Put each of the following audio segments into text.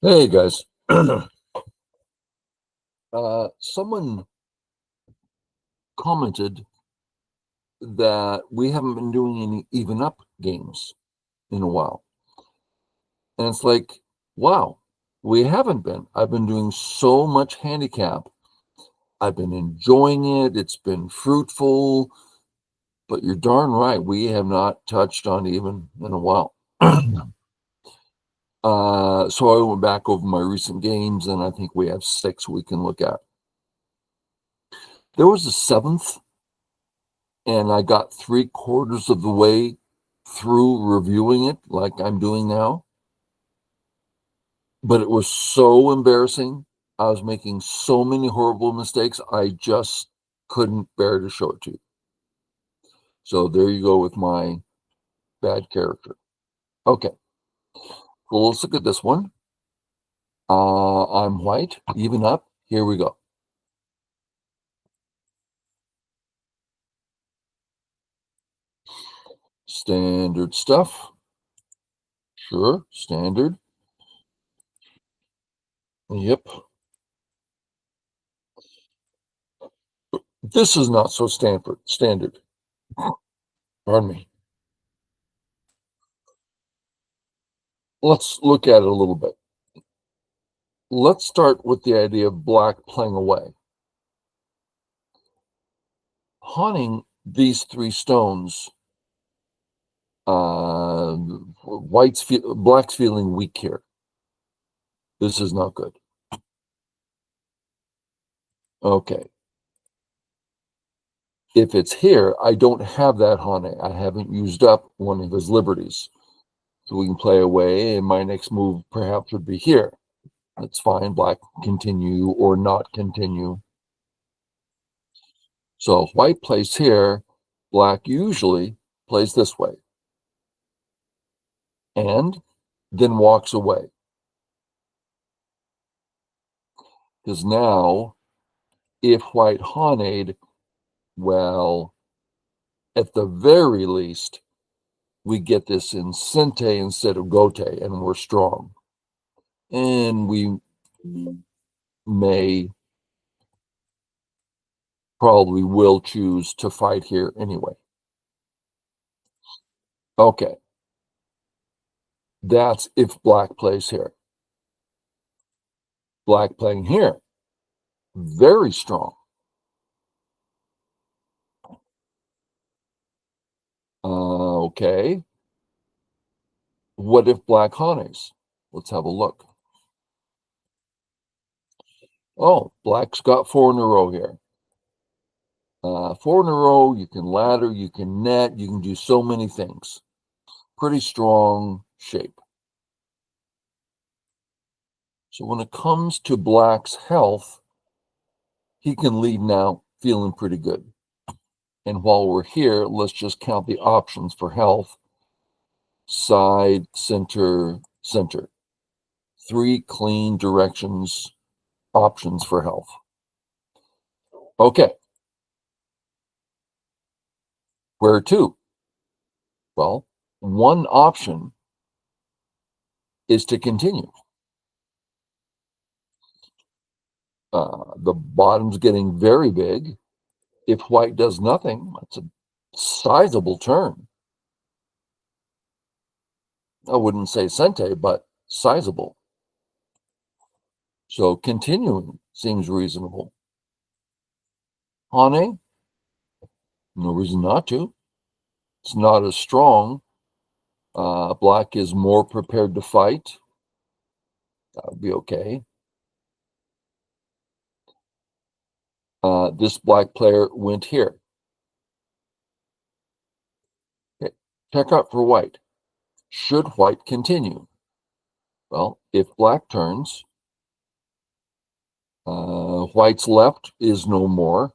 Hey guys, someone commented that we haven't been doing any even up games in a while. And it's like, wow, we haven't been. I've been doing so much handicap. I've been enjoying it. It's been fruitful, but you're darn right. We have not touched on even in a while. So I went back over my recent games, and I think we have 6 we can look at. There was a 7th, and I got 3/4 of the way through reviewing it like I'm doing now. But it was so embarrassing. I was making so many horrible mistakes. I just couldn't bear to show it to you. So there you go with my bad character. Okay, well, let's look at this one. I'm white, even up. Here we go. Standard stuff. Sure, standard. Yep. This is not so standard. Pardon me. Let's look at it a little bit. Let's start with the idea of black playing away. Haunting these 3 stones, black's feeling weak here. This is not good. Okay. If it's here, I don't have that haunting. I haven't used up one of his liberties. So we can play away, and my next move perhaps would be here. That's fine. Black continue or not continue. So if white plays here, black usually plays this way and then walks away. Because now, if white haunted, well, at the very least, we get this in Sente instead of Gote, and we're strong. And we may probably will choose to fight here anyway. Okay. That's if black plays here. Black playing here. Very strong. Okay. What if black haunts? Let's have a look. Oh, black's got 4 in a row here. 4 in a row, you can ladder, you can net, you can do so many things. Pretty strong shape. So when it comes to black's health, he can lead now feeling pretty good. And while we're here, let's just count the options for health. Side, center, center. 3 clean directions, options for health. Okay. Where to? Well, one option is to continue. The bottom's getting very big. If white does nothing, that's a sizable turn. I wouldn't say Sente, but sizable. So continuing seems reasonable. Hane, no reason not to. It's not as strong. Black is more prepared to fight. That would be okay. This black player went here. Okay. Check out for white. Should white continue? Well, if black turns, white's left is no more.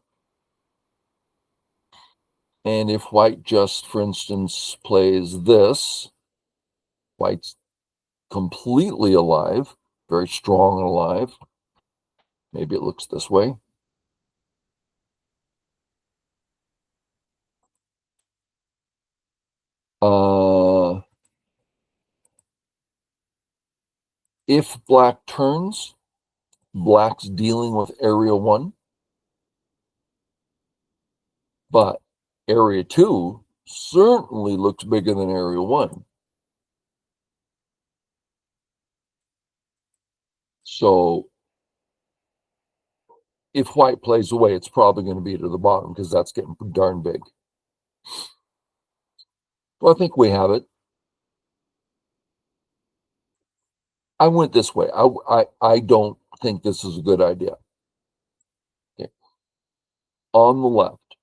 And if white just, for instance, plays this, white's completely alive, very strong and alive. Maybe it looks this way. If black turns, black's dealing with area 1, but area 2 certainly looks bigger than area 1. So if white plays away, it's probably going to be to the bottom because that's getting darn big. Well, I think we have it. I went this way. I don't think this is a good idea. Okay. On the left,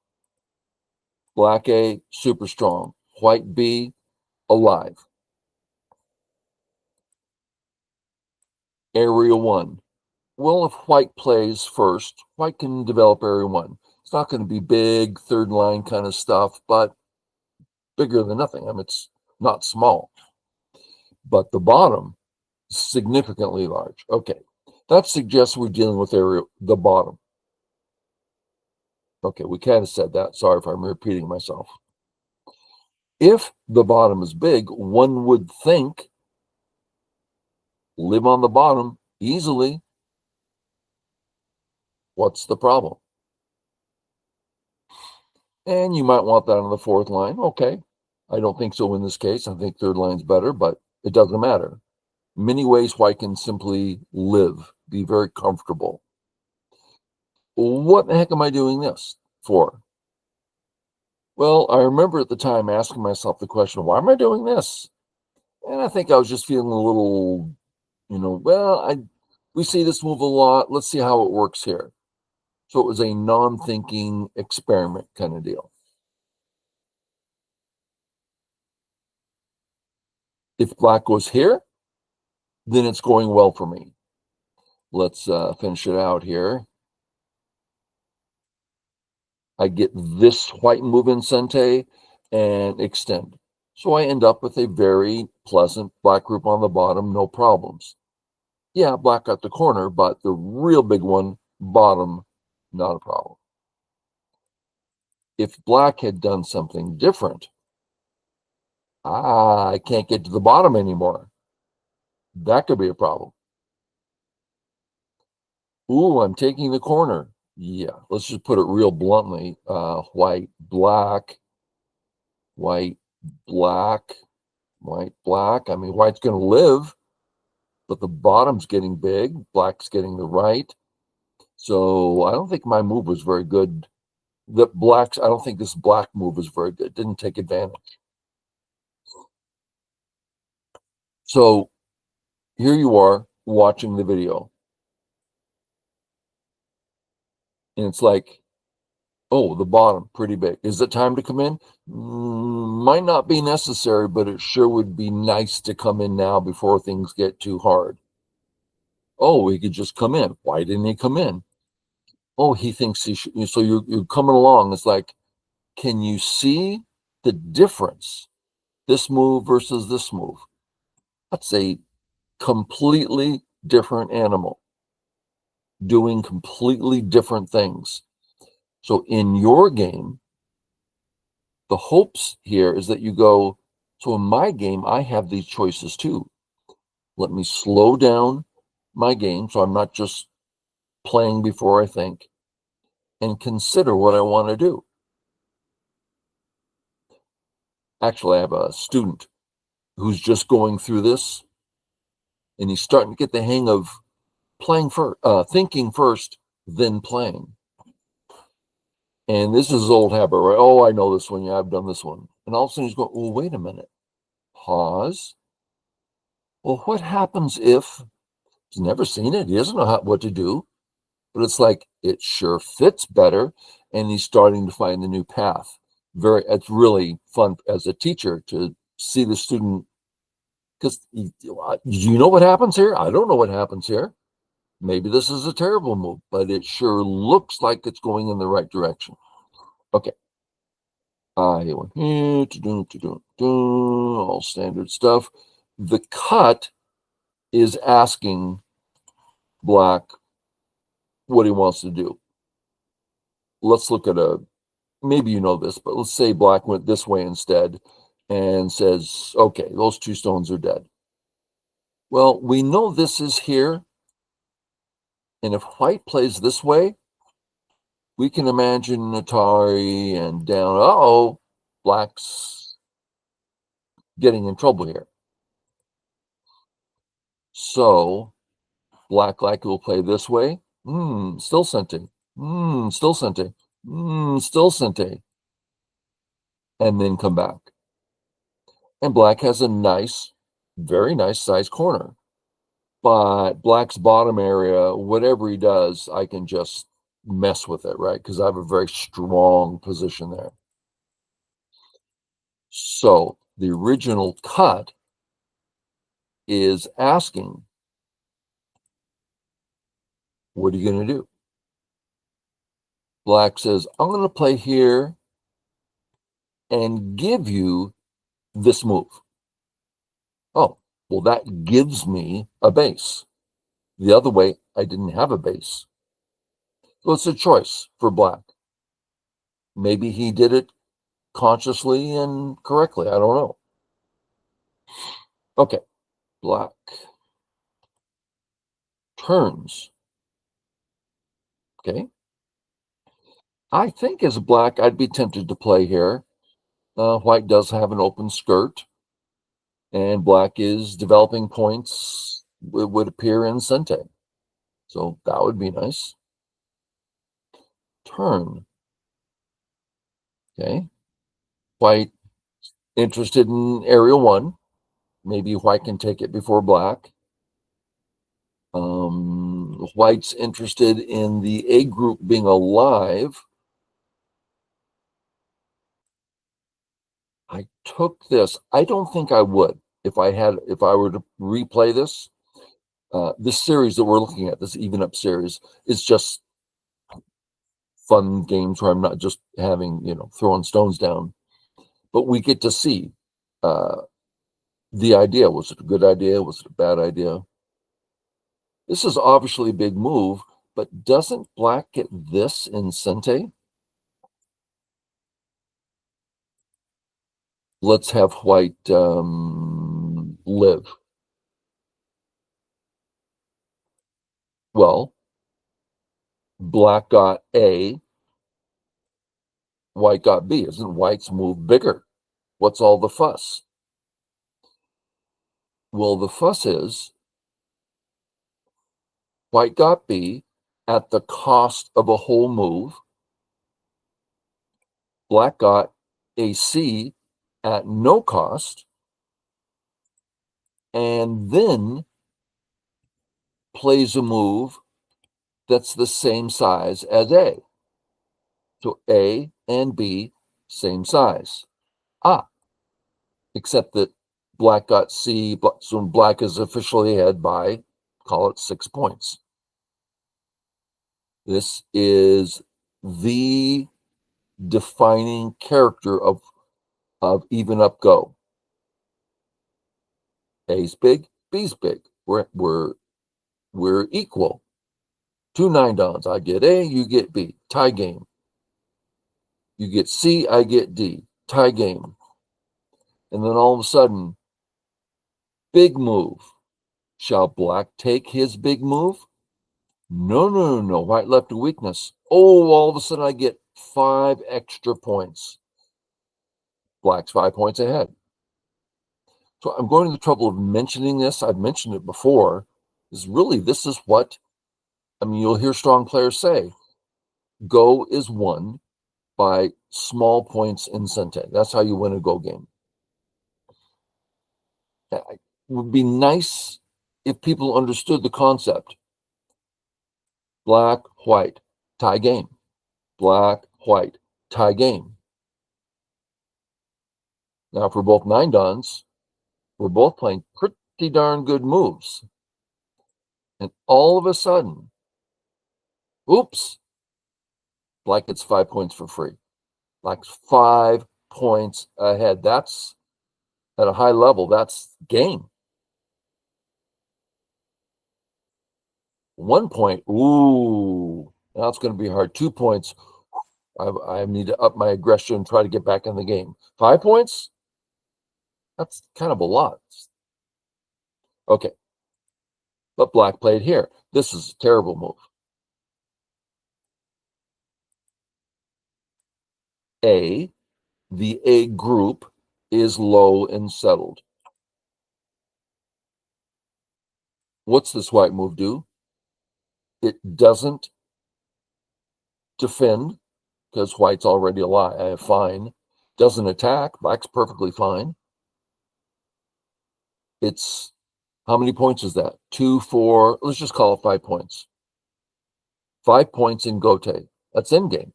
black A, super strong. White B, alive. Area 1. Well, if white plays first, white can develop area 1. It's not going to be big, third line kind of stuff, but bigger than nothing. I mean, it's not small. But the bottom, significantly large. Okay, that suggests we're dealing with the bottom. Okay, we kind of said that. Sorry if I'm repeating myself. If the bottom is big, one would think live on the bottom easily. What's the problem? And you might want that on the fourth line. Okay, I don't think so in this case. I think third line's better, but it doesn't matter. Many ways white can simply live, be very comfortable. What the heck am I doing this for? Well, I remember at the time asking myself the question, why am I doing this? And I think I was just feeling a little, we see this move a lot. Let's see how it works here. So it was a non-thinking experiment kind of deal. If black goes here, then it's going well for me. Let's finish it out here. I get this white move in Sente and extend. So I end up with a very pleasant black group on the bottom, no problems. Yeah, black got the corner, but the real big one, bottom, not a problem. If black had done something different, I can't get to the bottom anymore. That could be a problem. Ooh, I'm taking the corner. Yeah, let's just put it real bluntly. White, black, white, black, white, black. I mean, white's going to live, but the bottom's getting big. Black's getting the right. So I don't think my move was very good. I don't think this black move was very good. Didn't take advantage. So here you are watching the video. And it's like, oh, the bottom, pretty big. Is it time to come in? Might not be necessary, but it sure would be nice to come in now before things get too hard. Oh, he could just come in. Why didn't he come in? Oh, he thinks he should. So you're coming along. It's like, can you see the difference? This move versus this move. That's a completely different animal doing completely different things. So in your game, the hopes here is that you go, so in my game, I have these choices too. Let me slow down my game so I'm not just playing before I think and consider what I want to do. Actually, I have a student who's just going through this and he's starting to get the hang of playing first, thinking first, then playing. And this is his old habit, right? Oh, I know this one. Yeah, I've done this one. And all of a sudden he's going, well, wait a minute. Pause. Well, what happens if he's never seen it? He doesn't know what to do. But it's like, it sure fits better. And he's starting to find the new path. It's really fun as a teacher to see the student. Because you know what happens here? I don't know what happens here. Maybe this is a terrible move, but it sure looks like it's going in the right direction. Okay. I went here, all standard stuff. The cut is asking black what he wants to do. Let's look at maybe you know this, but let's say black went this way instead and says, okay, those two stones are dead. Well, we know this is here. And if white plays this way, we can imagine Atari and down. Uh-oh, black's getting in trouble here. So black likely will play this way. Still sente. Still sente. Still sente. And then come back. And black has a nice, very nice size corner. But black's bottom area, whatever he does, I can just mess with it, right? Because I have a very strong position there. So the original cut is asking, what are you going to do? Black says, I'm going to play here and give you this move. Oh, well, that gives me a base. The other way, I didn't have a base. So it's a choice for black. Maybe he did it consciously and correctly. I don't know. Okay, black turns. Okay. I think as black, I'd be tempted to play here. White does have an open skirt, and black is developing points. It would appear in sente. So that would be nice. Turn. Okay. White interested in area 1. Maybe white can take it before black. White's interested in the A group being alive. I took this. I don't think I would if I were to replay this. This series that we're looking at, this even up series, is just fun games where I'm not just having, throwing stones down, but we get to see the idea. Was it a good idea? Was it a bad idea? This is obviously a big move, but doesn't black get this in sente? Let's have white live. Well, black got A, white got B. Isn't white's move bigger? What's all the fuss? Well, the fuss is white got B at the cost of a whole move. Black got a C at no cost, and then plays a move that's the same size as A. So A and B, same size. Except that black got C, so black is officially ahead by, call it 6 points. This is the defining character of even up go. A's big, B's big. We're equal. 2 9-dons. I get A, you get B. Tie game. You get C, I get D. Tie game. And then all of a sudden, big move. Shall black take his big move? No. White left a weakness. Oh, all of a sudden I get 5 extra points. Black's 5 points ahead. So I'm going to the trouble of mentioning this. I've mentioned it before. This is what, you'll hear strong players say, Go is won by small points in sente. That's how you win a Go game. It would be nice if people understood the concept. Black, white, tie game. Black, white, tie game. Now, for both 9-dons, we're both playing pretty darn good moves. And all of a sudden, oops, black gets 5 points for free. Black's 5 points ahead. That's at a high level. That's game. 1 point. Ooh, now it's going to be hard. 2 points. I need to up my aggression and try to get back in the game. 5 points? That's kind of a lot. Okay. but black played here. This is a terrible move. A, the A group is low and settled. What's this white move do? It doesn't defend because white's already alive, fine. Doesn't attack, black's perfectly fine. It's, how many points is that? 2, 4, let's just call it 5 points. 5 points in Gote. That's endgame.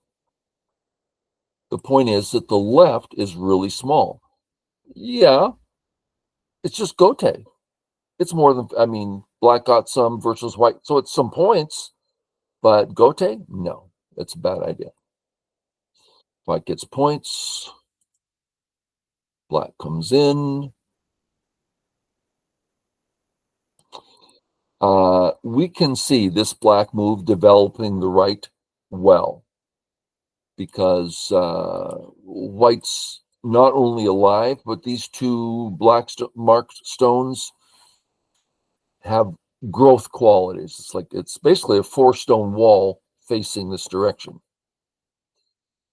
The point is that the left is really small. Yeah, it's just Gote. It's more than, I mean, black got some versus white, so it's some points, but Gote, no, it's a bad idea. White gets points. Black comes in. We can see this black move developing the right well because white's not only alive, but these two black marked stones have growth qualities. It's like, it's basically a 4-stone wall facing this direction.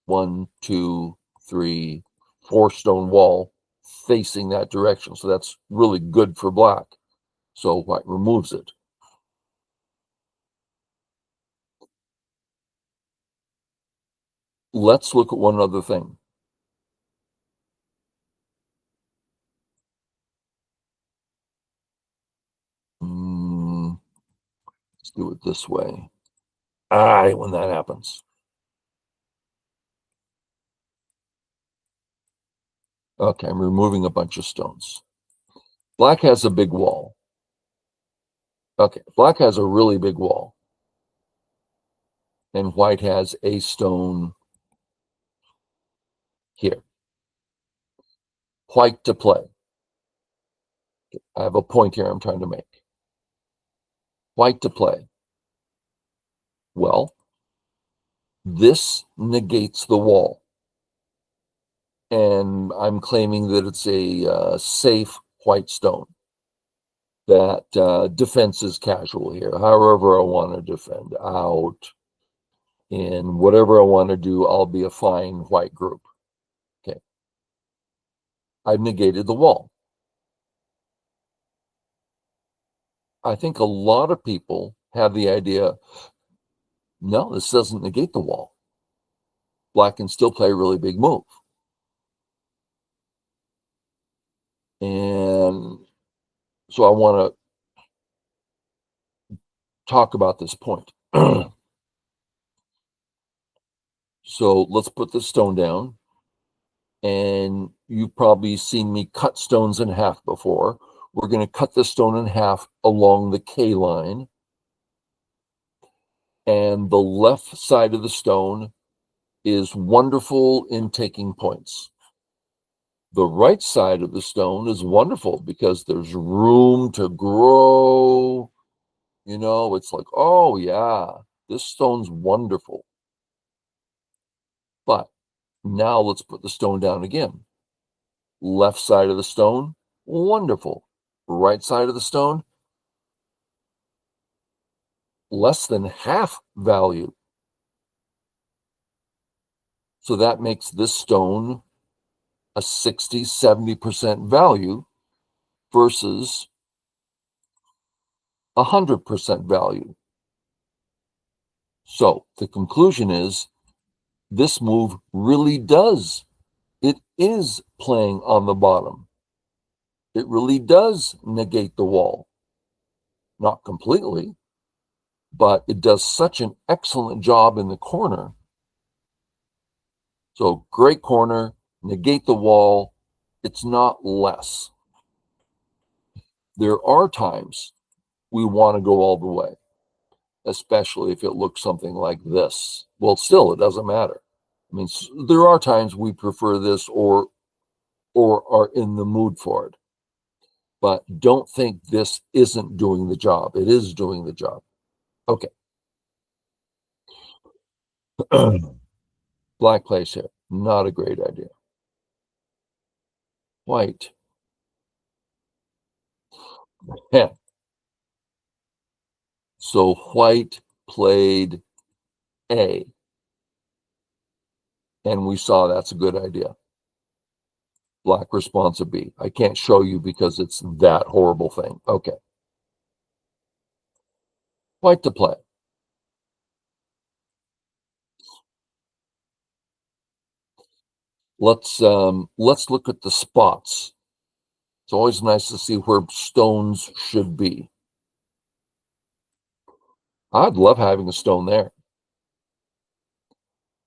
1, 2, 3, 4-stone wall facing that direction. So that's really good for black. So white removes it. Let's look at one other thing. Let's do it this way. I hate when that happens. Okay, I'm removing a bunch of stones. Black has a big wall. Okay, black has a really big wall. And white has a stone here. White to play. I have a point here I'm trying to make. White to play. Well, this negates the wall. And I'm claiming that it's a safe white stone. That defense is casual here. However I want to defend out. And whatever I want to do, I'll be a fine white group. Okay. I've negated the wall. I think a lot of people have the idea, no, this doesn't negate the wall. Black can still play a really big move. And so I want to talk about this point. So let's put the stone down. And you've probably seen me cut stones in half before. We're going to cut the stone in half along the K line. And the left side of the stone is wonderful in taking points. The right side of the stone is wonderful because there's room to grow. You know, it's like, oh yeah, this stone's wonderful. But now let's put the stone down again. Left side of the stone, wonderful. Right side of the stone, less than half value. So that makes this stone a 60, 70% value versus 100% value. So the conclusion is this move really does. It is playing on the bottom. It really does negate the wall. Not completely, but it does such an excellent job in the corner. So great corner, negate the wall. It's not less. There are times we want to go all the way, especially if it looks something like this. Well, still, it doesn't matter. I mean, there are times we prefer this or are in the mood for it. But don't think this isn't doing the job. It is doing the job. Okay. Black plays here. Not a great idea. White. Yeah. So white played A, and we saw that's a good idea. Black responds to B. I can't show you because it's that horrible thing. Okay. White to play. Let's look at the spots. It's always nice to see where stones should be. I'd love having a stone there.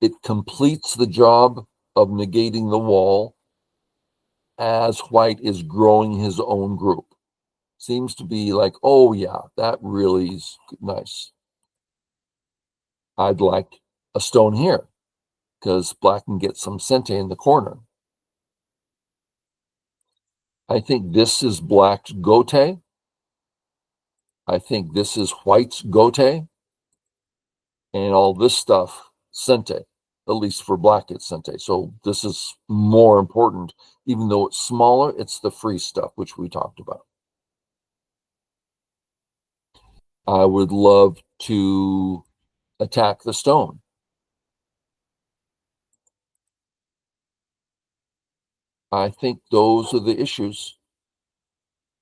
It completes the job of negating the wall as white is growing his own group. Seems to be like, oh yeah, that really is nice. I'd like a stone here because black can get some sente in the corner. I think this is black's gote. I think this is white's gote. And all this stuff, sente, at least for black, it's sente. So this is more important. Even though it's smaller, it's the free stuff, which we talked about. I would love to attack the stone. I think those are the issues.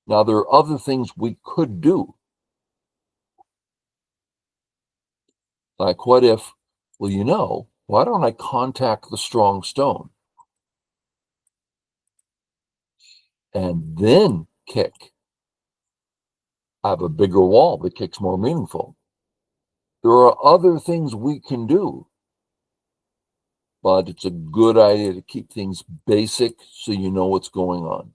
Now, there are other things we could do. Like, what if, well, why don't I contact the strong stone and then kick? I have a bigger wall. The kick's more meaningful. There are other things we can do, but it's a good idea to keep things basic so you know what's going on.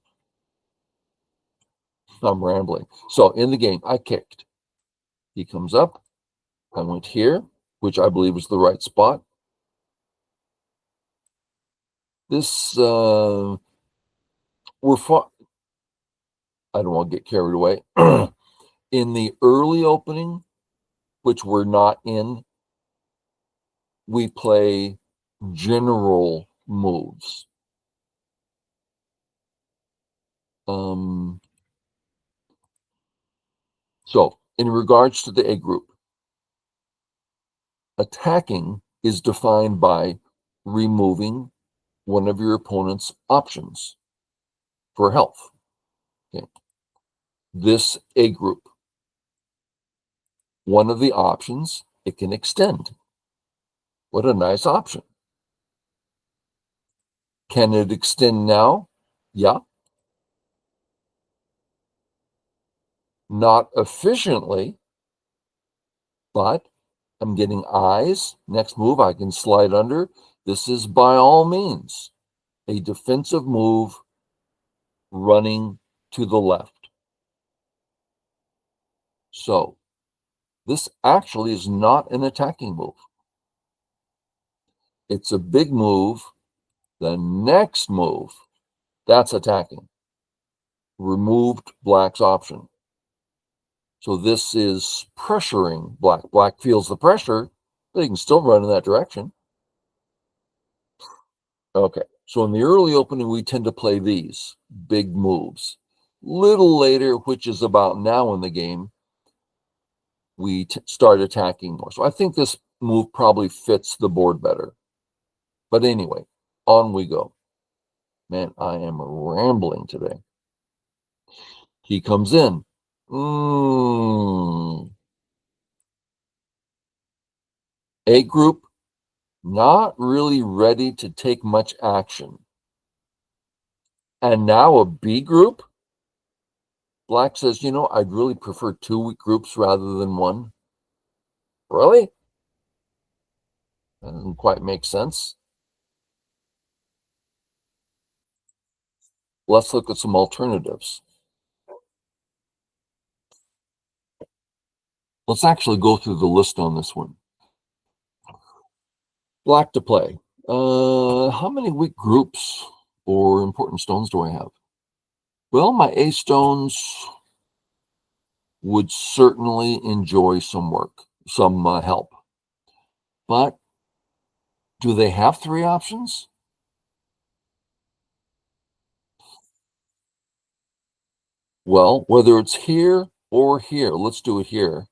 I'm rambling. So in the game, I kicked. He comes up. I went here, which I believe is the right spot. This, we're fought. I don't want to get carried away. In the early opening, which we're not in, we play general moves. So in regards to the A group, attacking is defined by removing one of your opponent's options for health. Okay. This A group, one of the options, it can extend. What a nice option. Can it extend now? Yeah. Not efficiently, but I'm getting eyes. Next move, I can slide under. This is by all means a defensive move running to the left. So this actually is not an attacking move. It's a big move. The next move, that's attacking. Removed black's option. So this is pressuring black. Black feels the pressure, but he can still run in that direction. Okay, so in the early opening, we tend to play these big moves. Little later, which is about now in the game, we start attacking more. So I think this move probably fits the board better. But anyway, on we go. Man, I am rambling today. He comes in. A group, not really ready to take much action. And now a B group? Black says, I'd really prefer two groups rather than one. Really? That doesn't quite make sense. Let's look at some alternatives. Let's actually go through the list on this one. Black to play. How many weak groups or important stones do I have? Well, my A stones would certainly enjoy some work, some help. But do they have three options? Well, whether it's here or here, let's do it here.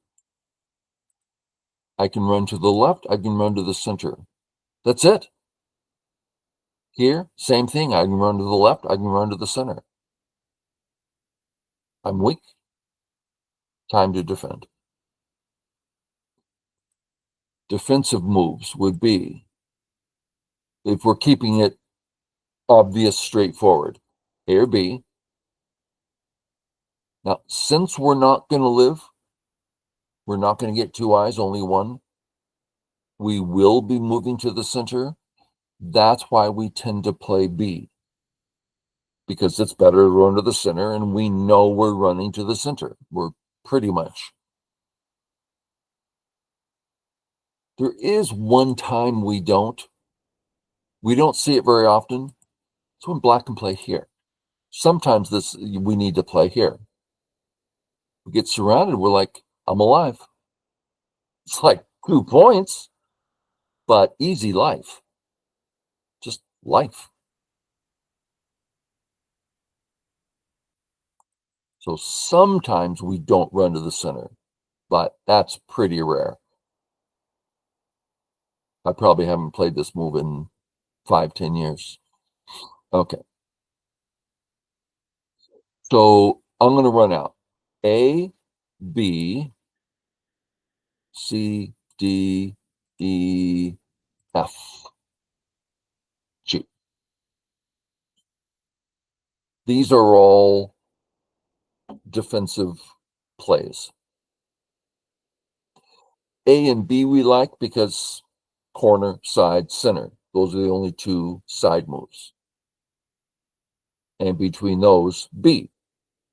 I can run to the left. I can run to the center. That's it. Here, same thing. I can run to the left. I can run to the center. I'm weak. Time to defend. Defensive moves would be, if we're keeping it obvious, straightforward, A or B. Now, since we're not going to live, we're not going to get two eyes, only one. We will be moving to the center. That's why we tend to play B, because it's better to run to the center, and we know we're running to the center. We're pretty much. There is one time we don't see it very often. It's when black can play here. Sometimes we need to play here. We get surrounded, we're like, I'm alive. It's like 2 points, but easy life. Just life. So sometimes we don't run to the center, but that's pretty rare. I probably haven't played this move in 5-10 years. Okay. So I'm going to run out. A, B, C, D, E, F, G. These are all defensive plays. A and B we like because corner, side, center. Those are the only two side moves. And between those, B.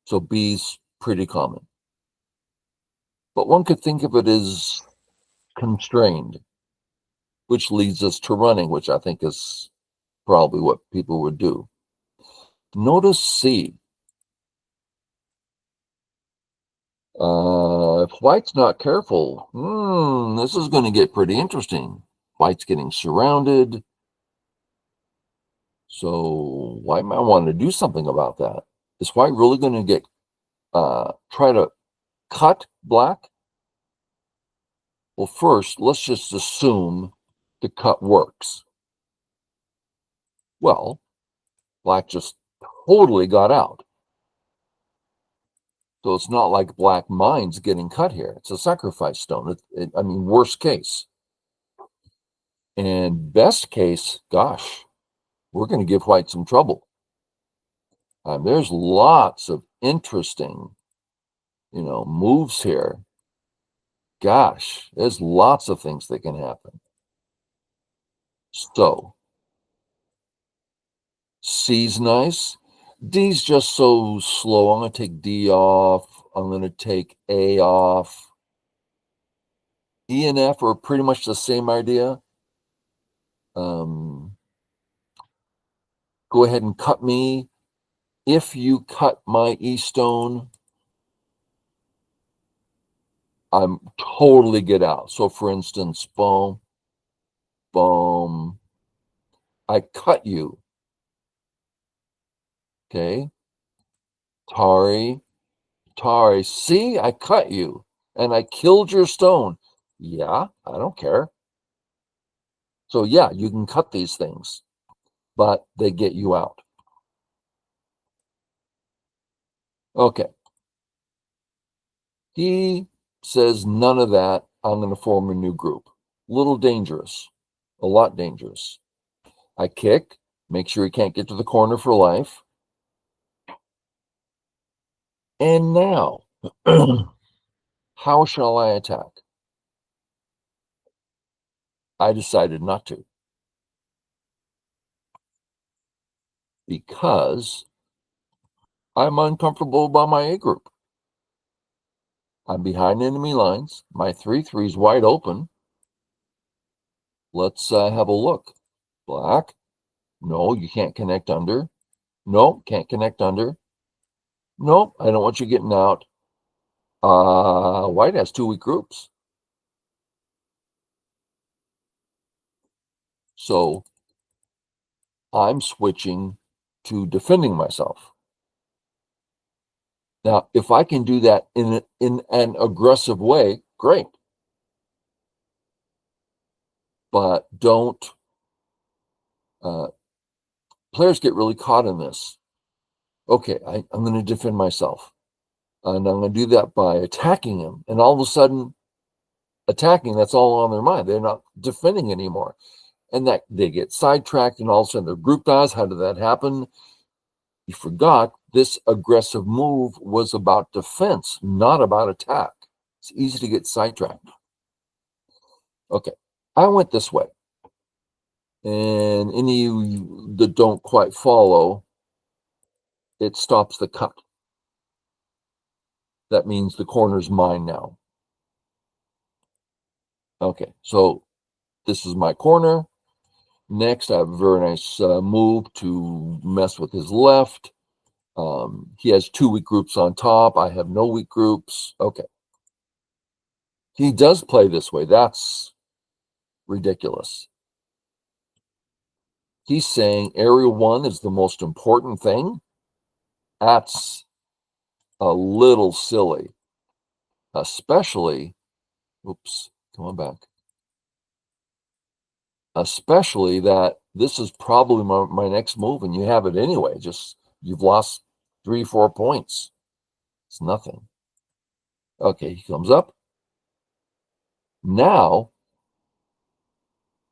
So B's pretty common. But one could think of it as constrained, which leads us to running, which I think is probably what people would do. Notice C. If white's not careful, this is going to get pretty interesting. White's getting surrounded. So white might want to do something about that. Is white really going to get try to cut black? Well, first, let's just assume the cut works. Well, black just totally got out. So it's not like black mind's getting cut here. It's a sacrifice stone. I mean, worst case. And best case, gosh, we're going to give white some trouble. There's lots of interesting, moves here. Gosh, there's lots of things that can happen. So, C's nice. D's just so slow. I'm going to take D off. I'm going to take A off. E and F are pretty much the same idea. Go ahead and cut me. If you cut my E stone, I'm totally get out. So for instance, boom, boom, I cut you. Okay. Tari, see, I cut you and I killed your stone. Yeah, I don't care. So yeah, you can cut these things, but they get you out. Okay. He says none of that. I'm going to form a new group. A little dangerous, a lot dangerous. I kick, make sure he can't get to the corner for life. And now, how shall I attack? I decided not to, because I'm uncomfortable by my A group. I'm behind enemy lines. My 3/3 is wide open. Let's have a look. Black. No, you can't connect under. No, can't connect under. No, I don't want you getting out. White has 2 weak groups. So I'm switching to defending myself. Now, if I can do that in an aggressive way, great. but don't. Players get really caught in this. Okay, I'm going to defend myself. And I'm going to do that by attacking him. And all of a sudden, attacking, that's all on their mind. They're not defending anymore. And that they get sidetracked, and all of a sudden their group dies. How did that happen? You forgot this aggressive move was about defense, not about attack. It's easy to get sidetracked. Okay, I went this way. And any of you that don't quite follow, it stops the cut. That means the corner's mine now. Okay, so this is my corner. Next, I have a very nice move to mess with his left. He has 2 weak groups on top. I have no weak groups. Okay. He does play this way. That's ridiculous. He's saying area 1 is the most important thing. That's a little silly, especially, oops, come on back. Especially that this is probably my next move, and you have it anyway. Just you've lost 3-4 points. It's nothing. Okay, he comes up. Now,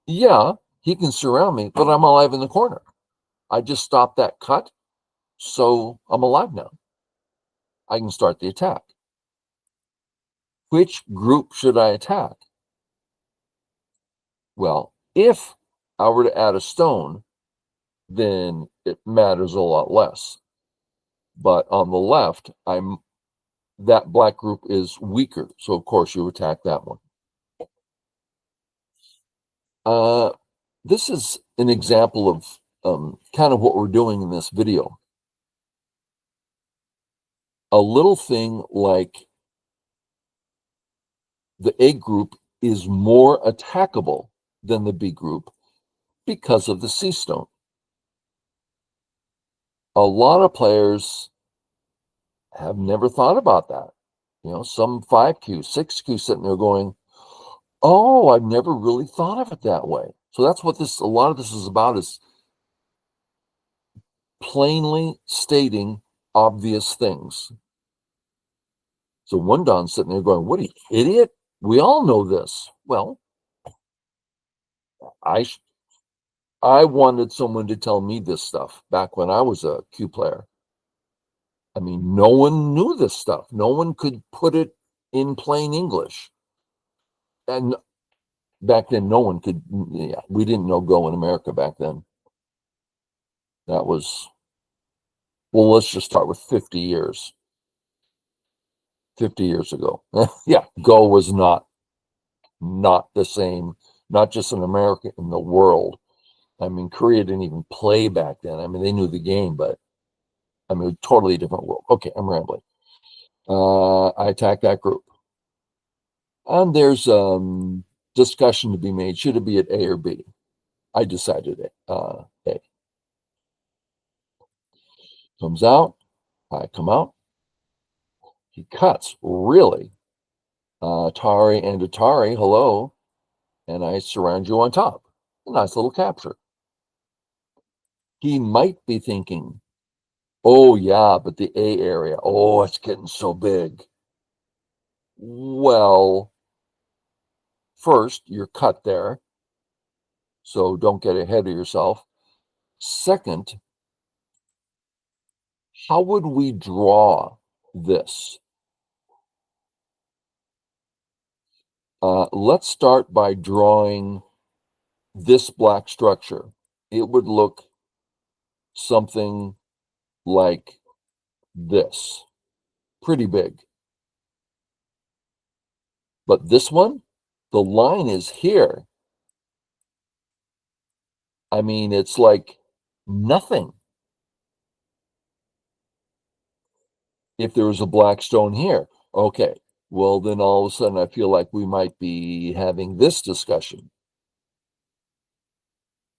yeah, he can surround me, but I'm alive in the corner. I just stopped that cut, so I'm alive now. I can start the attack. Which group should I attack? Well, if I were to add a stone, then it matters a lot less. But on the left, that black group is weaker, so of course you attack that one. This is an example of kind of what we're doing in this video. A little thing like the A group is more attackable than the B group because of the C stone. A lot of players have never thought about that. You know, some 5Q, 6Q sitting there going, oh, I've never really thought of it that way. So that's what a lot of this is about, is plainly stating obvious things. So one Don's sitting there going, what are you, idiot? We all know this. Well, I wanted someone to tell me this stuff back when I was a Q player. I mean, no one knew this stuff. No one could put it in plain English. And back then, no one could, yeah, we didn't know Go in America back then. That was, well, let's just start with 50 years. 50 years ago. Yeah, Go was not the same, not just in America, in the world. I mean, Korea didn't even play back then. I mean, they knew the game, but I mean, totally different world. Okay, I'm rambling. I attack that group. And there's discussion to be made. Should it be at A or B? I decided it. A. Comes out. I come out. He cuts. Really? Atari and Atari, hello. And I surround you on top. A nice little capture. He might be thinking, oh, yeah, but the A area, oh, it's getting so big. Well, first, you're cut there, so don't get ahead of yourself. Second, how would we draw this? Let's start by drawing this black structure. It would look something like this, pretty big. But this one, the line is here. I mean, it's like nothing. If there was a black stone here, okay, well, then all of a sudden I feel like we might be having this discussion.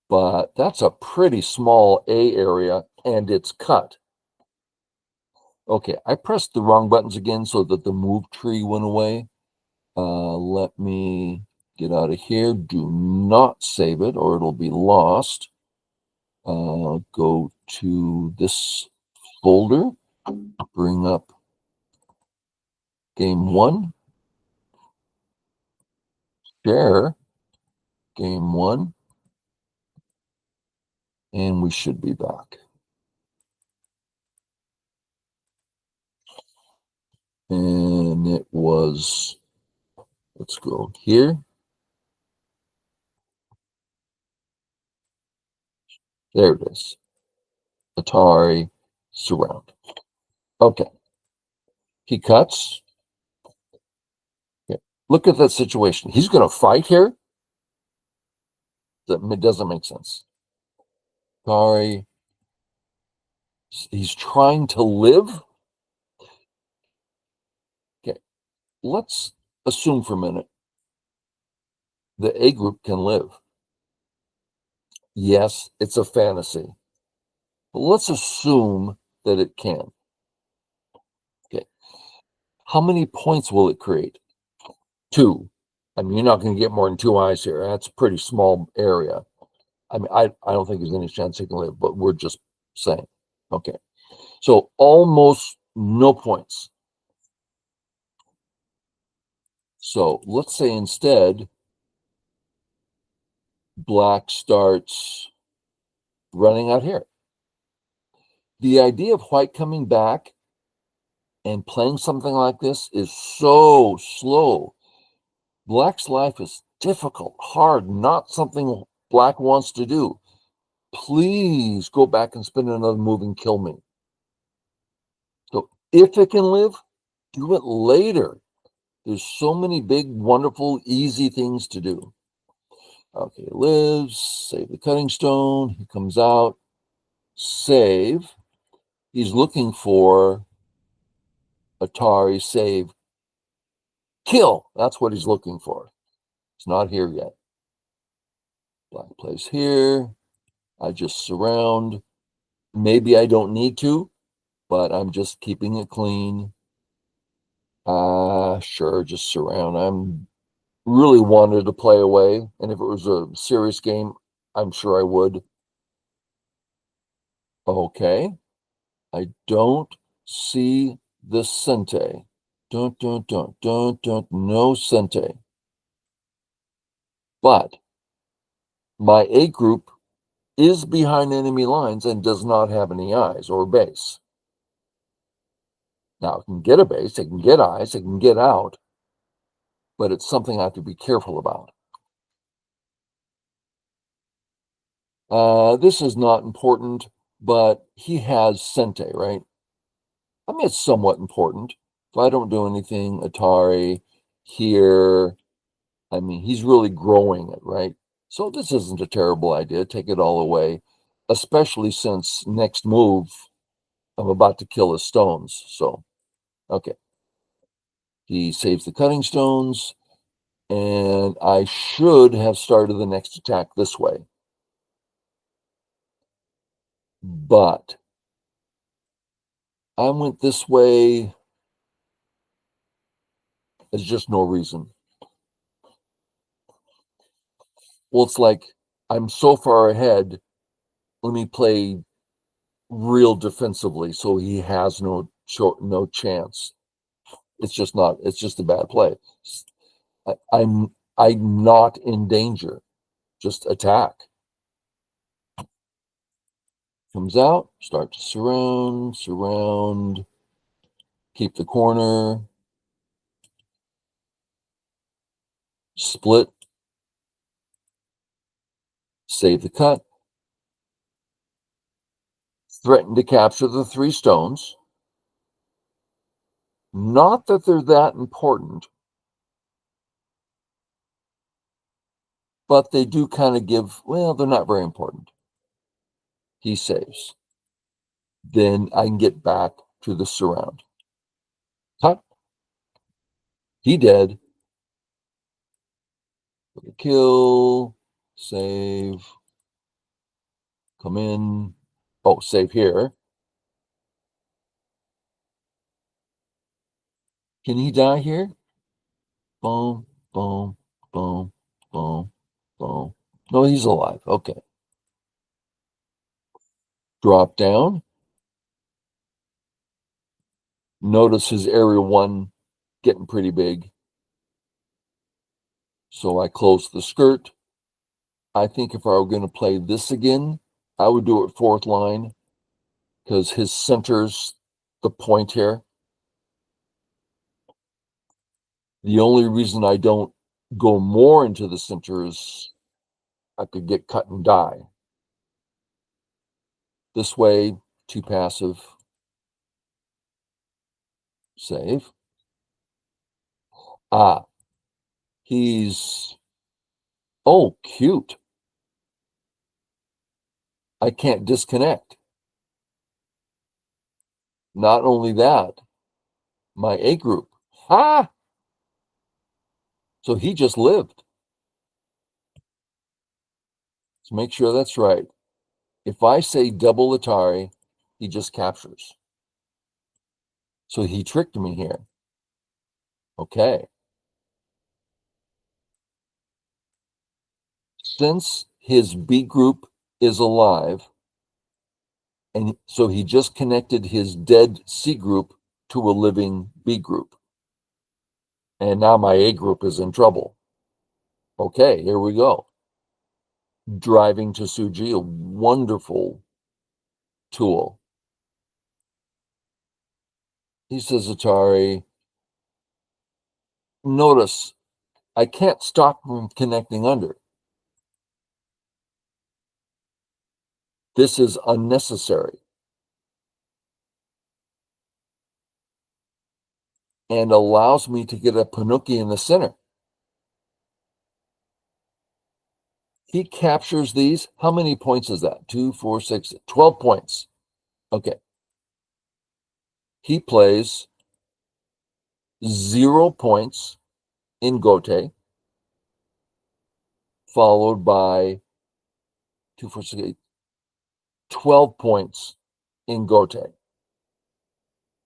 But that's a pretty small A area, and it's cut. Okay, I pressed the wrong buttons again so that the move tree went away. Let me Get out of here. Do not save it or it'll be lost. Go to this folder. Bring up game 1. Share game 1. And we should be back. And it was, let's go here. There it is. Atari surround. Okay. He cuts. Okay. Look at that situation. He's going to fight here. It doesn't make sense. Atari. He's trying to live. Okay. Let's assume for a minute the A group can live. Yes, it's a fantasy. But let's assume that it can. Okay. How many points will it create? 2. I mean, you're not going to get more than 2 eyes here. That's a pretty small area. I mean, I don't think there's any chance he can live, but we're just saying. Okay. So almost no points. So let's say instead, black starts running out here. The idea of white coming back and playing something like this is so slow. Black's life is difficult, hard, not something black wants to do. Please go back and spend another move and kill me. So if it can live, do it later. There's so many big, wonderful, easy things to do. Okay, lives, save the cutting stone. He comes out, save. He's looking for Atari, save, kill. That's what he's looking for. It's not here yet. Black plays here. I just surround. Maybe I don't need to, but I'm just keeping it clean. Sure, just surround. I'm really wanted to play away, and if it was a serious game, I'm sure I would. Okay, I don't see the Sente. Don't, no Sente. But my A group is behind enemy lines and does not have any eyes or base. Now, it can get a base, it can get eyes, it can get out, but it's something I have to be careful about. This is not important, but he has Sente, right? I mean, it's somewhat important. If I don't do anything, Atari here, I mean, he's really growing it, right? So this isn't a terrible idea. Take it all away, especially since next move, I'm about to kill his stones. So, okay. He saves the cutting stones, and I should have started the next attack this way. But I went this way. There's just no reason. Well, it's like I'm so far ahead. Let me play real defensively so he has no chance. It's just not. It's just a bad play. I'm not in danger. Just attack. Comes out. Start to surround. Keep the corner. Split. Save the cut. Threaten to capture the 3 stones. Not that they're that important, but they do kind of give, well, they're not very important. He saves. Then I can get back to the surround. Cut. He dead. Kill. Save. Come in. Oh, save here. Can he die here? Boom, boom, boom. Boom, boom. No, he's alive. Okay. Drop down. Notice his area 1 getting pretty big. So I close the skirt. I think if I were going to play this again, I would do it 4th line because his center's the point here. The only reason I don't go more into the center is I could get cut and die. This way, 2 passive, save. Ah, he's, oh, cute. I can't disconnect. Not only that, my A group. Ah! So he just lived. Let's make sure that's right. If I say double Atari, he just captures. So he tricked me here. Okay. Since his B group is alive, and so he just connected his dead C group to a living B group. And now my A group is in trouble. Okay, here we go. Driving to Suji, a wonderful tool. He says, Atari, notice I can't stop from connecting under. This is unnecessary and allows me to get a Panuki in the center. He captures these. How many points is that? 2, 4, 6, 12 points. Okay. He plays 0 points in Gote, followed by 2, 4, 6, 8, 12 points in Gote.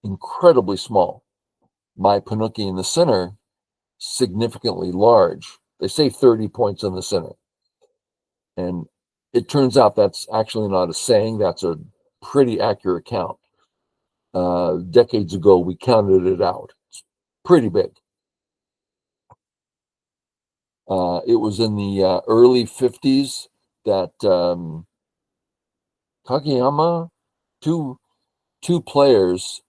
Incredibly small. My Panuki in the center, significantly large. They say 30 points in the center. And it turns out that's actually not a saying, that's a pretty accurate count. Decades ago, we counted it out. It's pretty big. It was in the early 50s that Kageyama, two players,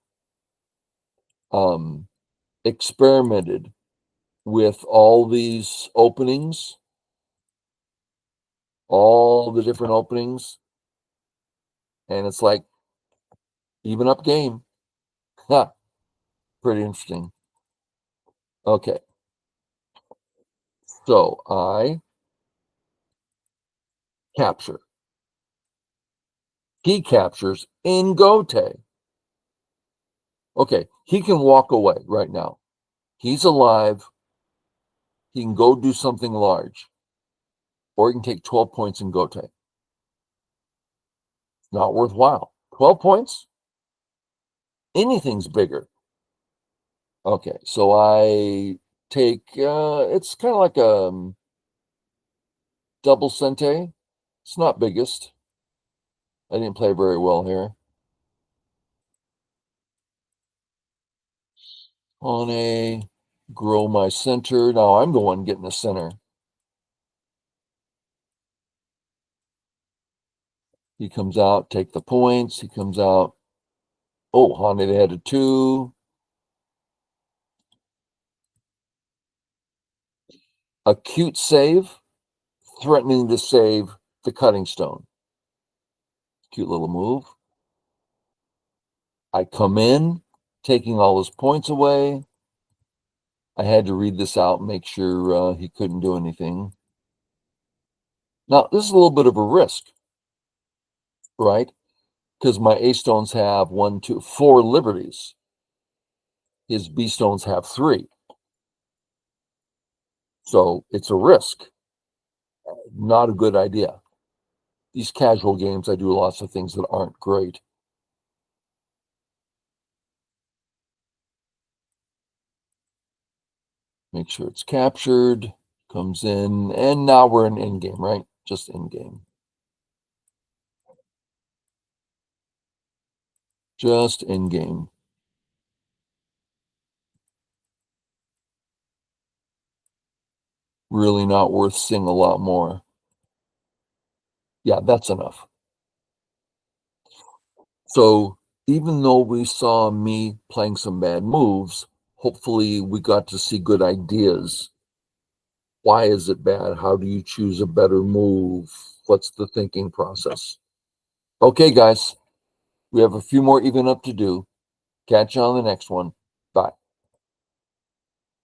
experimented with all these openings, all the different openings, and it's like even up game. Ha, pretty interesting. Okay, so I capture. He captures in Gote. Okay, he can walk away right now. He's alive. He can go do something large, or he can take 12 points in Gote. Not worthwhile. 12 points? Anything's bigger. Okay, so I take, it's kind of like a double sente. It's not biggest. I didn't play very well here. On a grow my center. Now I'm the one getting the center. He comes out, take the points. He comes out. Oh, Hane, they had a 2. Acute save, threatening to save the cutting stone. Cute little move. I come in, taking all his points away. I had to read this out and make sure he couldn't do anything. Now, this is a little bit of a risk, right? Because my A stones have 1, 2, 4 liberties. His B stones have 3. So it's a risk. Not a good idea. These casual games, I do lots of things that aren't great. Make sure it's captured. comes in, and now we're in endgame, right? Just endgame. Just endgame. Really not worth seeing a lot more. Yeah, that's enough. So even though we saw me playing some bad moves, hopefully we got to see good ideas. Why is it bad? How do you choose a better move? What's the thinking process? Okay, guys, we have a few more even up to do. Catch you on the next one.